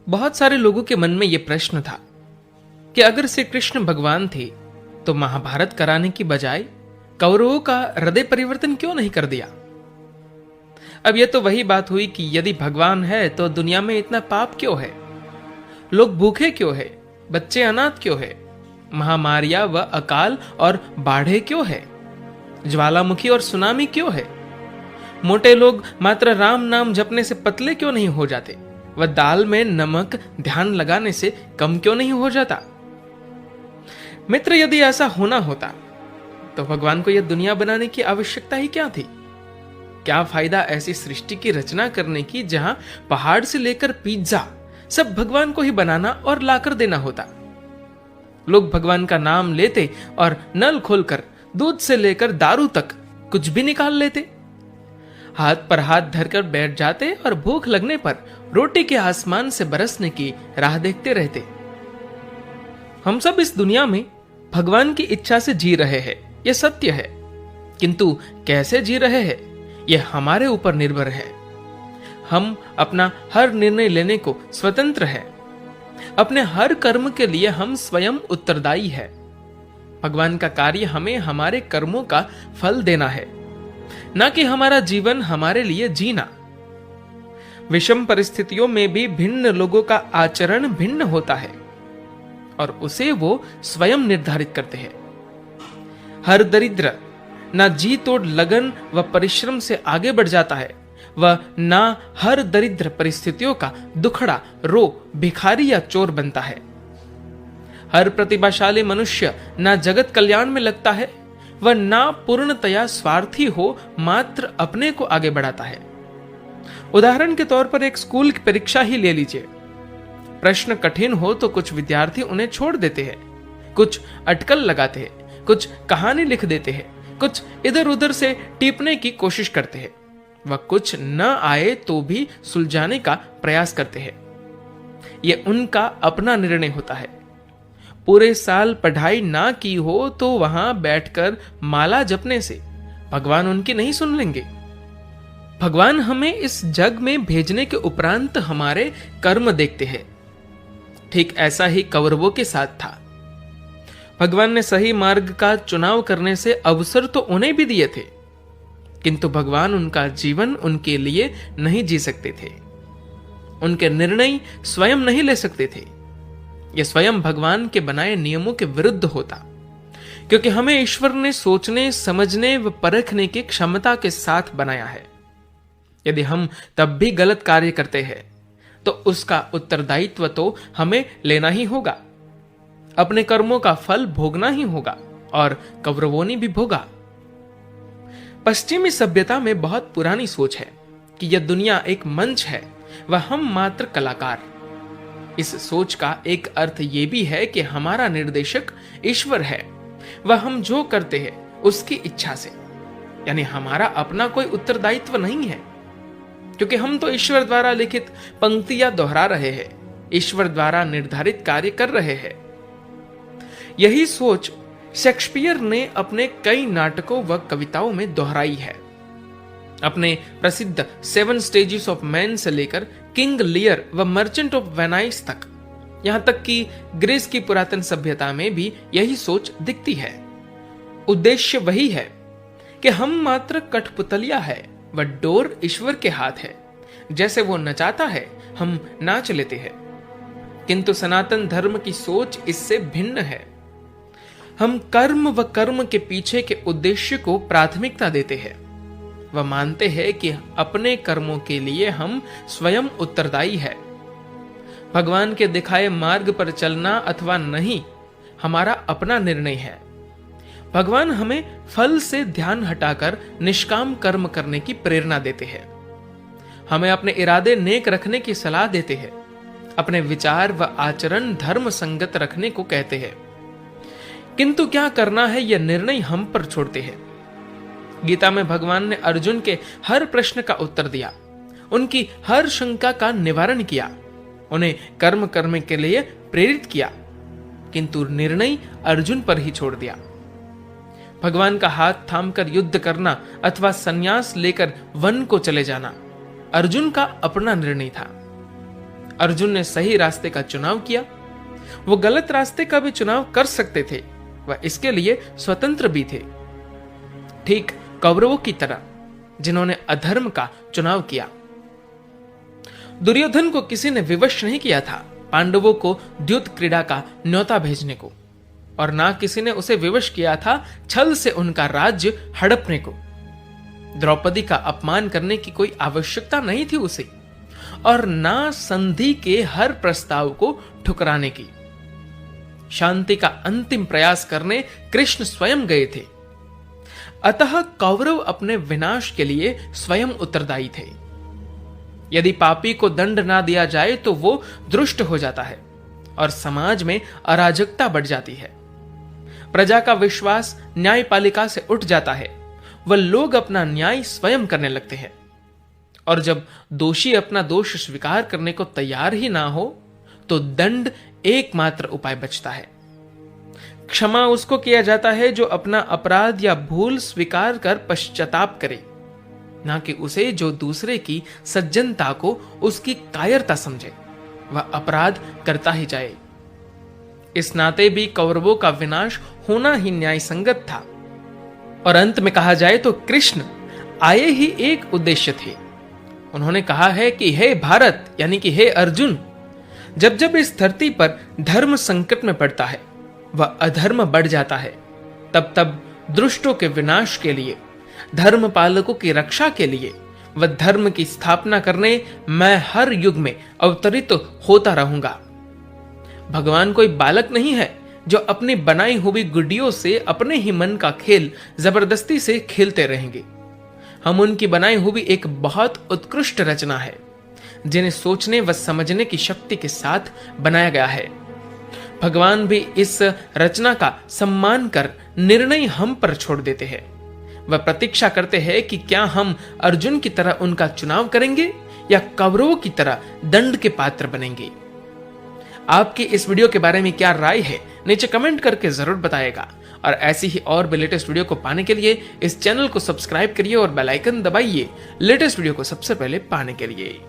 बहुत सारे लोगों के मन में यह प्रश्न था कि अगर श्री कृष्ण भगवान थे तो महाभारत कराने की बजाय कौरवों का हृदय परिवर्तन क्यों नहीं कर दिया। अब यह तो वही बात हुई कि यदि भगवान है तो दुनिया में इतना पाप क्यों है, लोग भूखे क्यों है, बच्चे अनाथ क्यों है, महामारियां व अकाल और बाढ़े क्यों है, ज्वालामुखी और सुनामी क्यों है, मोटे लोग मात्र राम नाम जपने से पतले क्यों नहीं हो जाते, वह दाल में नमक ध्यान लगाने से कम क्यों नहीं हो जाता। मित्र, यदि ऐसा होना होता तो भगवान को यह दुनिया बनाने की आवश्यकता ही क्या थी। क्या फायदा ऐसी सृष्टि की रचना करने की जहां पहाड़ से लेकर पिज्जा सब भगवान को ही बनाना और लाकर देना होता। लोग भगवान का नाम लेते और नल खोलकर दूध से लेकर दारू तक कुछ भी निकाल लेते, हाथ पर हाथ धरकर बैठ जाते और भूख लगने पर रोटी के आसमान से बरसने की राह देखते रहते। हम सब इस दुनिया में भगवान की इच्छा से जी रहे हैं, यह सत्य है, किंतु कैसे जी रहे हैं यह हमारे ऊपर निर्भर है। हम अपना हर निर्णय लेने को स्वतंत्र है। अपने हर कर्म के लिए हम स्वयं उत्तरदायी है। भगवान का कार्य हमें हमारे कर्मों का फल देना है, ना कि हमारा जीवन हमारे लिए जीना। विषम परिस्थितियों में भी भिन्न लोगों का आचरण भिन्न होता है और उसे वो स्वयं निर्धारित करते हैं। हर दरिद्र ना जी तोड़ लगन व परिश्रम से आगे बढ़ जाता है, वह ना हर दरिद्र परिस्थितियों का दुखड़ा रो भिखारी या चोर बनता है। हर प्रतिभाशाली मनुष्य ना जगत कल्याण में लगता है, वह ना पूर्णतया स्वार्थी हो मात्र अपने को आगे बढ़ाता है। उदाहरण के तौर पर एक स्कूल की परीक्षा ही ले लीजिए। प्रश्न कठिन हो तो कुछ विद्यार्थी उन्हें छोड़ देते हैं, कुछ अटकल लगाते हैं, कुछ कहानी लिख देते हैं, कुछ इधर उधर से टीपने की कोशिश करते हैं, वह कुछ न आए तो भी सुलझाने का प्रयास करते हैं। यह उनका अपना निर्णय होता है। पूरे साल पढ़ाई ना की हो तो वहां बैठकर माला जपने से भगवान उनकी नहीं सुन लेंगे। भगवान हमें इस जग में भेजने के उपरांत हमारे कर्म देखते हैं। ठीक ऐसा ही कौरवों के साथ था। भगवान ने सही मार्ग का चुनाव करने से अवसर तो उन्हें भी दिए थे, किंतु भगवान उनका जीवन उनके लिए नहीं जी सकते थे। उनके निर्णय स्वयं नहीं ले सकते थे। यह स्वयं भगवान के बनाए नियमों के विरुद्ध होता, क्योंकि हमें ईश्वर ने सोचने समझने व परखने की क्षमता के साथ बनाया है। यदि हम तब भी गलत कार्य करते हैं तो उसका उत्तरदायित्व तो हमें लेना ही होगा। अपने कर्मों का फल भोगना ही होगा और कौरवों ने भी भोगा। पश्चिमी सभ्यता में बहुत पुरानी सोच है कि यह दुनिया एक मंच है व हम मात्र कलाकार। इस सोच का एक अर्थ यह भी है कि हमारा निर्देशक ईश्वर है, वह हम जो करते हैं उसकी इच्छा से, यानी हमारा अपना कोई उत्तरदायित्व नहीं है, क्योंकि हम तो ईश्वर द्वारा लिखित पंक्तियां दोहरा रहे हैं, ईश्वर द्वारा निर्धारित कार्य कर रहे हैं। यही सोच शेक्सपियर ने अपने कई नाटकों व कविताओं में दोहराई है। अपने प्रसिद्ध 7 स्टेजेस ऑफ मैन से लेकर किंग लियर व मर्चेंट ऑफ वेनाइस तक, यहां तक कि ग्रीस की पुरातन सभ्यता में भी यही सोच दिखती है। उद्देश्य वही है कि हम मात्र कठपुतलिया है व डोर ईश्वर के हाथ है। जैसे वो नचाता है हम नाच लेते हैं, किंतु सनातन धर्म की सोच इससे भिन्न है। हम कर्म व कर्म के पीछे के उद्देश्य को प्राथमिकता देते हैं। वह मानते हैं कि अपने कर्मों के लिए हम स्वयं उत्तरदायी है। भगवान के दिखाए मार्ग पर चलना अथवा नहीं हमारा अपना निर्णय है। भगवान हमें फल से ध्यान हटाकर निष्काम कर्म करने की प्रेरणा देते हैं। हमें अपने इरादे नेक रखने की सलाह देते हैं। अपने विचार व आचरण धर्म संगत रखने को कहते हैं, किंतु क्या करना है यह निर्णय हम पर छोड़ते हैं। गीता में भगवान ने अर्जुन के हर प्रश्न का उत्तर दिया, उनकी हर शंका का निवारण किया, उन्हें कर्म करने के लिए प्रेरित किया, किंतु निर्णय अर्जुन पर ही छोड़ दिया। भगवान का हाथ थामकर युद्ध करना अथवा संन्यास लेकर वन को चले जाना अर्जुन का अपना निर्णय था। अर्जुन ने सही रास्ते का चुनाव किया। वो गलत रास्ते का भी चुनाव कर सकते थे, वह इसके लिए स्वतंत्र भी थे, ठीक कौरवों की तरह जिन्होंने अधर्म का चुनाव किया। दुर्योधन को किसी ने विवश नहीं किया था पांडवों को द्युत क्रीड़ा का न्योता भेजने को, और ना किसी ने उसे विवश किया था छल से उनका राज्य हड़पने को। द्रौपदी का अपमान करने की कोई आवश्यकता नहीं थी उसे, और ना संधि के हर प्रस्ताव को ठुकराने की। शांति का अंतिम प्रयास करने कृष्ण स्वयं गए थे। अतः कौरव अपने विनाश के लिए स्वयं उत्तरदायी थे। यदि पापी को दंड ना दिया जाए तो वो दुष्ट हो जाता है और समाज में अराजकता बढ़ जाती है। प्रजा का विश्वास न्यायपालिका से उठ जाता है, वह लोग अपना न्याय स्वयं करने लगते हैं, और जब दोषी अपना दोष स्वीकार करने को तैयार ही ना हो तो दंड एकमात्र उपाय बचता है। क्षमा उसको किया जाता है जो अपना अपराध या भूल स्वीकार कर पश्चाताप करे, ना कि उसे जो दूसरे की सज्जनता को उसकी कायरता समझे, वह अपराध करता ही जाए। इस नाते भी कौरवों का विनाश होना ही न्याय संगत था। और अंत में कहा जाए तो कृष्ण आए ही एक उद्देश्य थे। उन्होंने कहा है कि हे भारत, यानी कि हे अर्जुन, जब जब इस धरती पर धर्म संकट में पड़ता है, वह अधर्म बढ़ जाता है, तब तब दुष्टों के विनाश के लिए, धर्म पालकों की रक्षा के लिए, वह धर्म की स्थापना करने मैं हर युग में अवतरित होता रहूंगा। भगवान कोई बालक नहीं है जो अपनी बनाई हुई गुड्डियों से अपने ही मन का खेल जबरदस्ती से खेलते रहेंगे। हम उनकी बनाई हुई एक बहुत उत्कृष्ट रचना है, जिन्हें सोचने व समझने की शक्ति के साथ बनाया गया है। भगवान भी इस रचना का सम्मान कर निर्णय हम पर छोड़ देते हैं। वह प्रतीक्षा करते हैं कि क्या हम अर्जुन की तरह उनका चुनाव करेंगे या कौरवों की तरह दंड के पात्र बनेंगे। आपकी इस वीडियो के बारे में क्या राय है, नीचे कमेंट करके जरूर बताइएगा। और ऐसी ही और भी लेटेस्ट वीडियो को पाने के लिए इस चैनल को सब्सक्राइब करिए और बेल आइकन दबाइए लेटेस्ट वीडियो को सबसे पहले पाने के लिए।